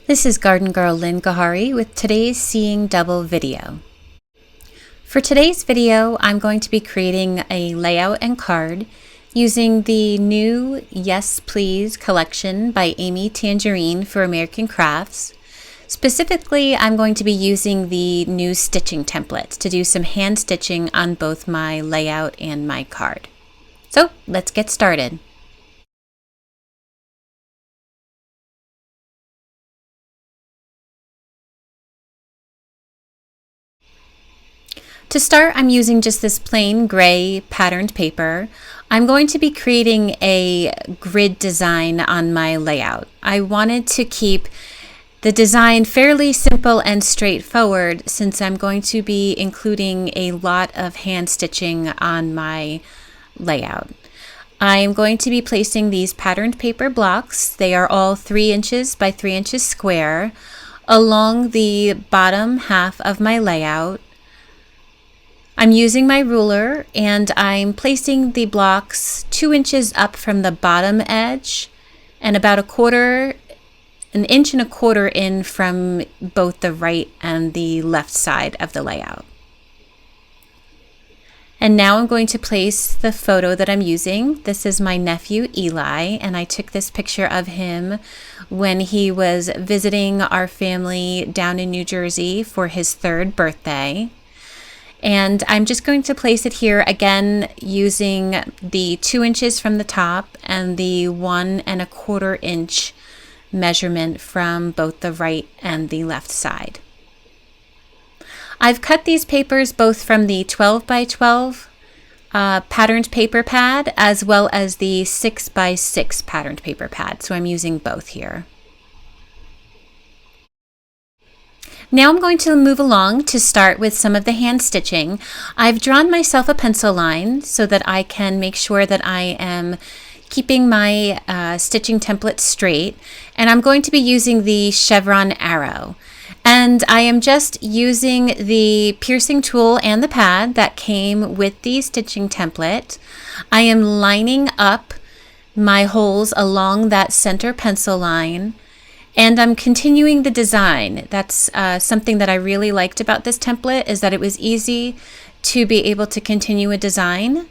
This is Garden Girl Lynn Ghahary with today's Seeing Double video. For today's video, I'm going to be creating a layout and card using the new Yes Please collection by Amy Tangerine for American Crafts. Specifically, I'm going to be using the new stitching templates to do some hand stitching on both my layout and my card. So let's get started. To start, I'm using just this plain gray patterned paper. I'm going to be creating a grid design on my layout. I wanted to keep the design fairly simple and straightforward since I'm going to be including a lot of hand stitching on my layout. I am going to be placing these patterned paper blocks. They are all 3 inches by 3 inches square along the bottom half of my layout. I'm using my ruler and I'm placing the blocks 2 inches up from the bottom edge and about an inch and a quarter in from both the right and the left side of the layout. And now I'm going to place the photo that I'm using. This is my nephew Eli, and I took this picture of him when he was visiting our family down in New Jersey for his 3rd birthday. And I'm just going to place it here again using the 2 inches from the top and the 1 1/4 inch measurement from both the right and the left side. I've cut these papers both from the 12 by 12 patterned paper pad as well as the 6 by 6 patterned paper pad, so I'm using both here. Now I'm going to move along to start with some of the hand stitching. I've drawn myself a pencil line so that I can make sure that I am keeping my stitching template straight, and I'm going to be using the chevron arrow. And I am just using the piercing tool and the pad that came with the stitching template. I am lining up my holes along that center pencil line. And I'm continuing the design. That's something that I really liked about this template, is that it was easy to be able to continue a design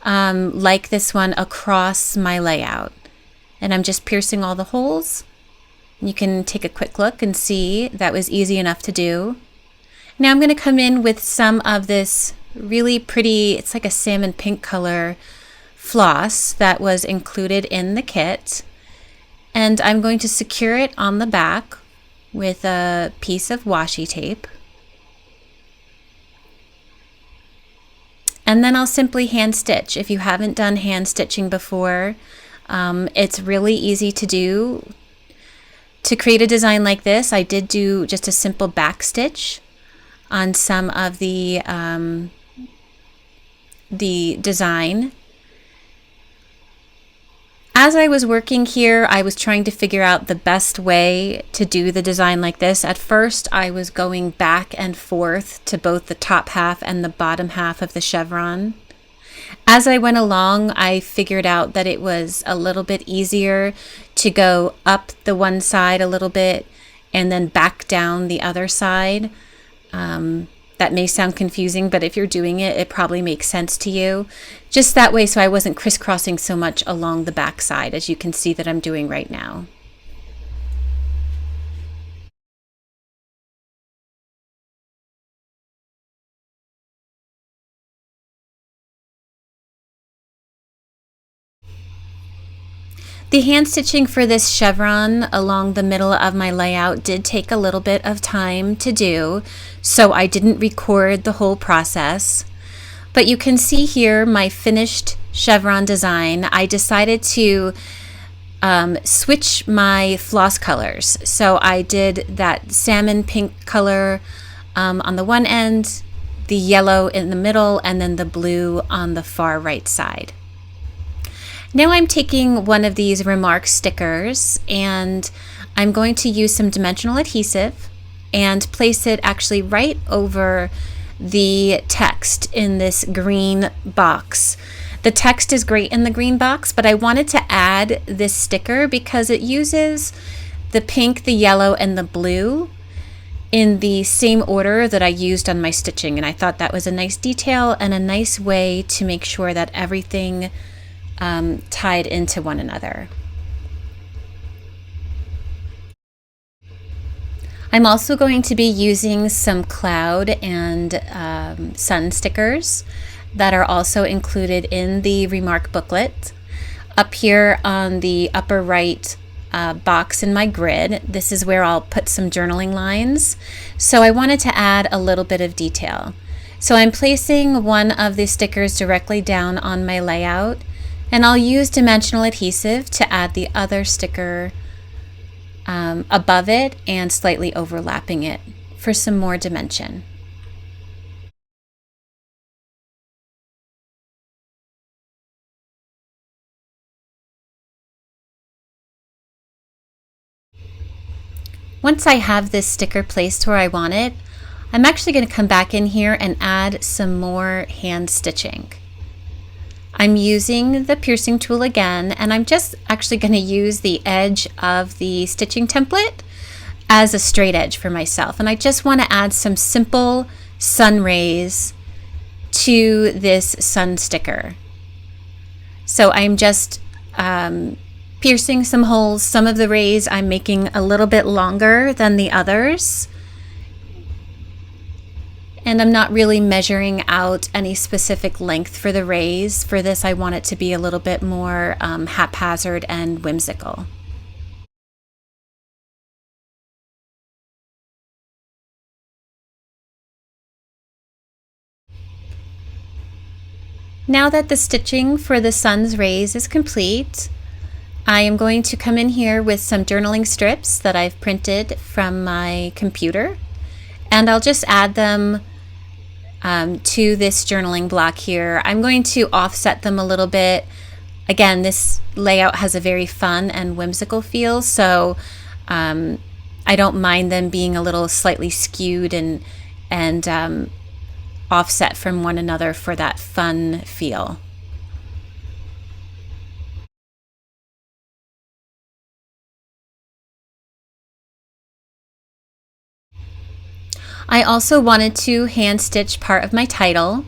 like this one across my layout. And I'm just piercing all the holes. You can take a quick look and see that was easy enough to do. Now I'm going to come in with some of this really pretty, it's like a salmon pink color floss that was included in the kit. And I'm going to secure it on the back with a piece of washi tape. And then I'll simply hand stitch. If you haven't done hand stitching before, it's really easy to do. To create a design like this, I did do just a simple back stitch on some of the design. As I was working here, I was trying to figure out the best way to do the design like this. At first, I was going back and forth to both the top half and the bottom half of the chevron. As I went along, I figured out that it was a little bit easier to go up the one side a little bit and then back down the other side. That may sound confusing, but if you're doing it, it probably makes sense to you. Just that way so I wasn't crisscrossing so much along the back side, as you can see that I'm doing right now. The hand stitching for this chevron along the middle of my layout did take a little bit of time to do, so I didn't record the whole process. But you can see here my finished chevron design. I decided to switch my floss colors. So I did that salmon pink color on the one end, the yellow in the middle, and then the blue on the far right side. Now I'm taking one of these remark stickers and I'm going to use some dimensional adhesive and place it actually right over the text in this green box. The text is great in the green box, but I wanted to add this sticker because it uses the pink, the yellow, and the blue in the same order that I used on my stitching, and I thought that was a nice detail and a nice way to make sure that everything tied into one another. I'm also going to be using some cloud and sun stickers that are also included in the remark booklet. Up here on the upper right box in my grid, this is where I'll put some journaling lines. So I wanted to add a little bit of detail. So I'm placing one of the stickers directly down on my layout, and I'll use dimensional adhesive to add the other sticker above it and slightly overlapping it for some more dimension. Once I have this sticker placed where I want it, I'm actually going to come back in here and add some more hand stitching. I'm using the piercing tool again, and I'm just actually going to use the edge of the stitching template as a straight edge for myself. And I just want to add some simple sun rays to this sun sticker. So I'm just piercing some holes. Some of the rays I'm making a little bit longer than the others. And I'm not really measuring out any specific length for the rays. For this, I want it to be a little bit more haphazard and whimsical. Now that the stitching for the sun's rays is complete, I am going to come in here with some journaling strips that I've printed from my computer, and I'll just add them to this journaling block here. I'm going to offset them a little bit. Again, this layout has a very fun and whimsical feel, so I don't mind them being a little slightly skewed and offset from one another for that fun feel. I also wanted to hand stitch part of my title,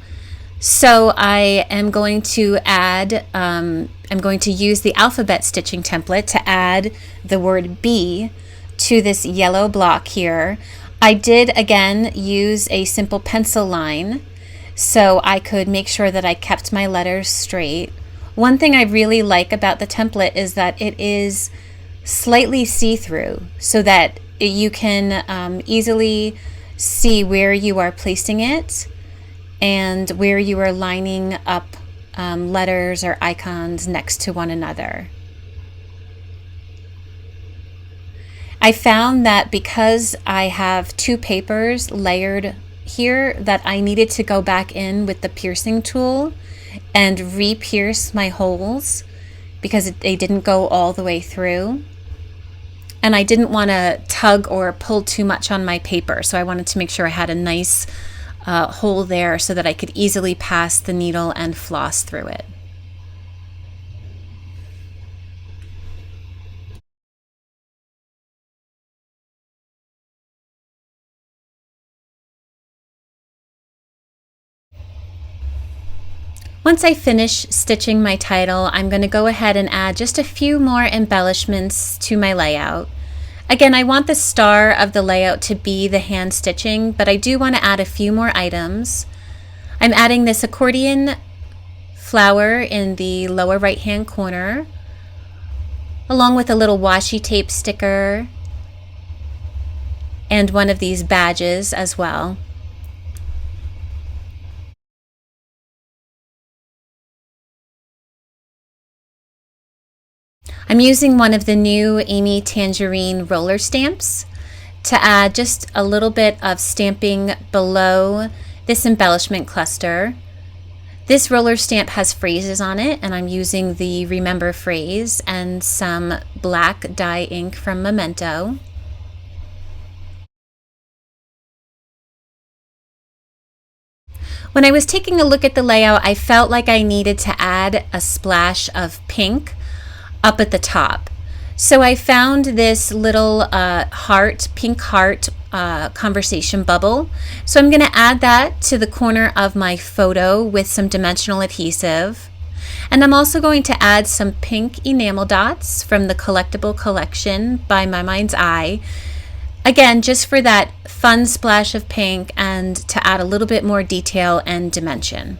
so I am going to add, I'm going to use the alphabet stitching template to add the word B to this yellow block here. I did again use a simple pencil line so I could make sure that I kept my letters straight. One thing I really like about the template is that it is slightly see-through so that you can easily see where you are placing it and where you are lining up letters or icons next to one another. I found that because I have two papers layered here that I needed to go back in with the piercing tool and re-pierce my holes because they didn't go all the way through. And I didn't want to tug or pull too much on my paper, so I wanted to make sure I had a nice hole there so that I could easily pass the needle and floss through it. Once I finish stitching my title, I'm going to go ahead and add just a few more embellishments to my layout. Again, I want the star of the layout to be the hand stitching, but I do want to add a few more items. I'm adding this accordion flower in the lower right hand corner, along with a little washi tape sticker and one of these badges as well. I'm using one of the new Amy Tangerine roller stamps to add just a little bit of stamping below this embellishment cluster. This roller stamp has phrases on it, and I'm using the Remember phrase and some black dye ink from Memento. When I was taking a look at the layout, I felt like I needed to add a splash of pink up at the top. So I found this little pink heart conversation bubble. So I'm going to add that to the corner of my photo with some dimensional adhesive. And I'm also going to add some pink enamel dots from the collectible collection by My Mind's Eye. Again, just for that fun splash of pink and to add a little bit more detail and dimension.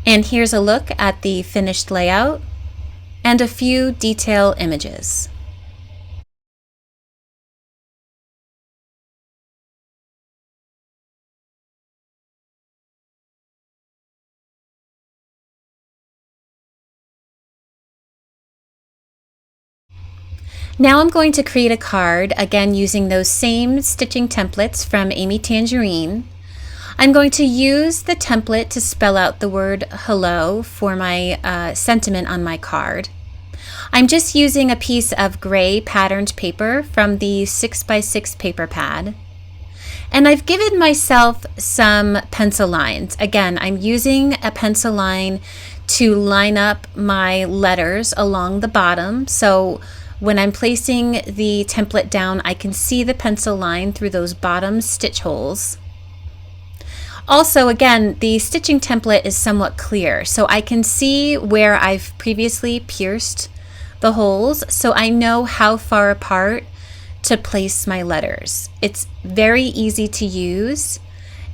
And here's a look at the finished layout and a few detail images. Now I'm going to create a card, again using those same stitching templates from Amy Tangerine. I'm going to use the template to spell out the word hello for my sentiment on my card. I'm just using a piece of gray patterned paper from the 6x6 paper pad. And I've given myself some pencil lines. Again, I'm using a pencil line to line up my letters along the bottom. So when I'm placing the template down, I can see the pencil line through those bottom stitch holes. Also, again, the stitching template is somewhat clear, so I can see where I've previously pierced the holes, so I know how far apart to place my letters. It's very easy to use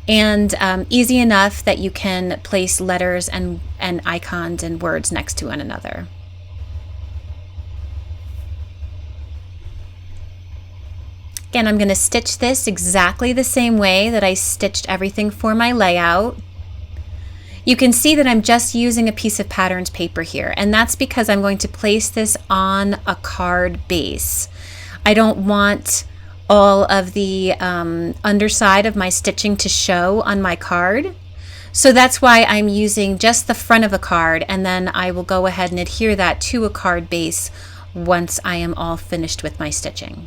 and easy enough that you can place letters and icons and words next to one another. Again, I'm going to stitch this exactly the same way that I stitched everything for my layout. You can see that I'm just using a piece of patterned paper here, and that's because I'm going to place this on a card base. I don't want all of the underside of my stitching to show on my card. So that's why I'm using just the front of a card, and then I will go ahead and adhere that to a card base once I am all finished with my stitching.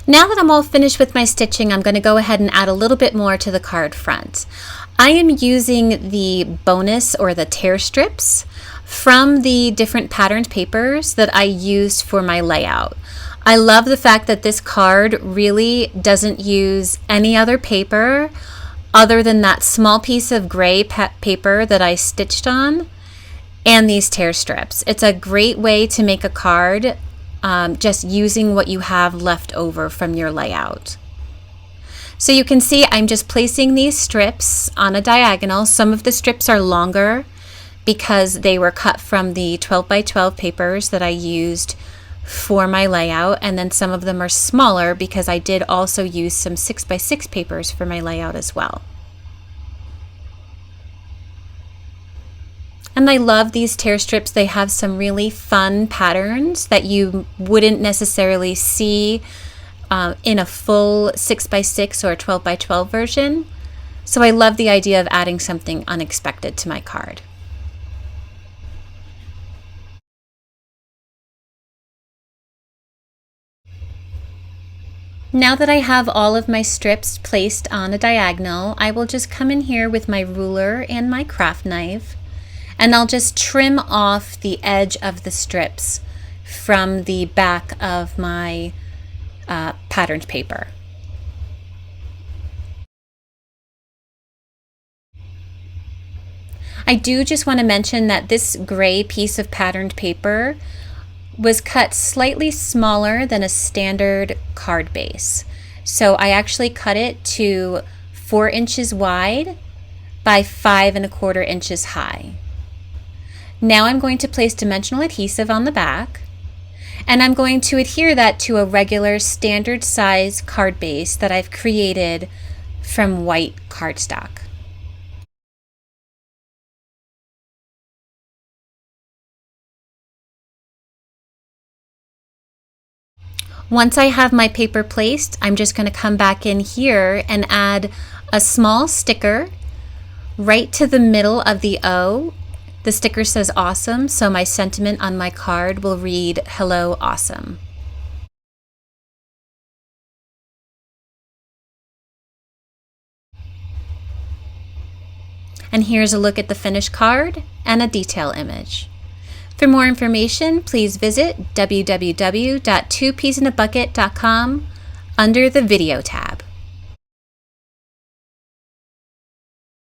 Now that I'm all finished with my stitching, I'm going to go ahead and add a little bit more to the card front. I am using the bonus or the tear strips from the different patterned papers that I used for my layout. I love the fact that this card really doesn't use any other paper other than that small piece of gray paper that I stitched on and these tear strips. It's a great way to make a card just using what you have left over from your layout. So you can see I'm just placing these strips on a diagonal. Some of the strips are longer because they were cut from the 12x12 papers that I used for my layout, and then some of them are smaller because I did also use some 6x6 papers for my layout as well. And I love these tear strips. They have some really fun patterns that you wouldn't necessarily see in a full 6x6 or 12x12 version. So I love the idea of adding something unexpected to my card. Now that I have all of my strips placed on a diagonal, I will just come in here with my ruler and my craft knife, and I'll just trim off the edge of the strips from the back of my patterned paper. I do just want to mention that this gray piece of patterned paper was cut slightly smaller than a standard card base. So I actually cut it to 4 inches wide by 5 1/4 inches high. Now I'm going to place dimensional adhesive on the back, and I'm going to adhere that to a regular standard size card base that I've created from white cardstock. Once I have my paper placed, I'm just going to come back in here and add a small sticker right to the middle of the O The sticker says awesome, so my sentiment on my card will read, "Hello, awesome." And here's a look at the finished card and a detail image. For more information, please visit www.twopeasinabucket.com under the Video tab.